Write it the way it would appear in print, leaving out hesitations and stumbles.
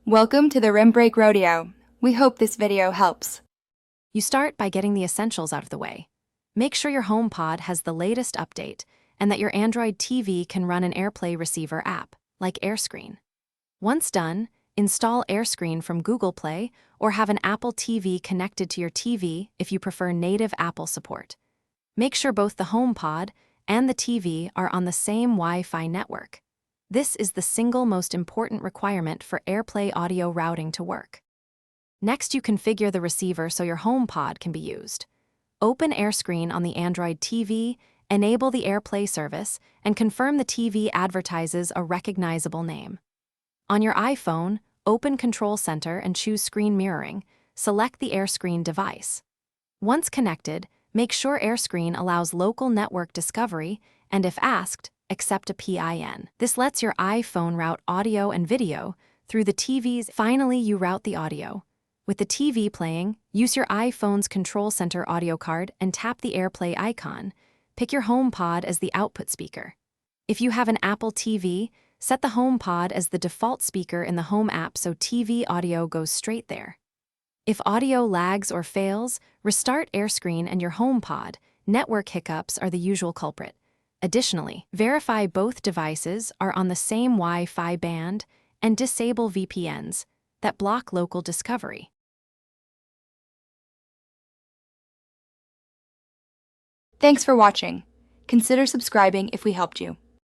Welcome to the Rim Break Rodeo. We hope this video helps. You start by getting the essentials out of the way. Make sure your Homepod has the latest update and that your Android TV can run an AirPlay receiver app, like AirScreen. Once done, install AirScreen from Google Play or have an Apple TV connected to your TV if you prefer native Apple support. Make sure both the Homepod and the TV are on the same Wi-Fi network. This is the single most important requirement for AirPlay audio routing to work. Next, you configure the receiver so your Homepod can be used. Open AirScreen on the Android TV, enable the AirPlay service, and confirm the TV advertises a recognizable name. On your iPhone, open Control Center and choose Screen Mirroring. Select the AirScreen device. Once connected, make sure AirScreen allows local network discovery, and if asked, accept a PIN. This lets your iPhone route audio and video through the TV's. Finally, you route the audio. With the TV playing, use your iPhone's Control Center audio card and tap the AirPlay icon. Pick your HomePod as the output speaker. If you have an Apple TV, set the HomePod as the default speaker in the Home app so TV audio goes straight there. If audio lags or fails, restart AirScreen and your HomePod. Network hiccups are the usual culprit. Additionally, verify both devices are on the same Wi-Fi band and disable VPNs that block local discovery. Thanks for watching. Consider subscribing if we helped you.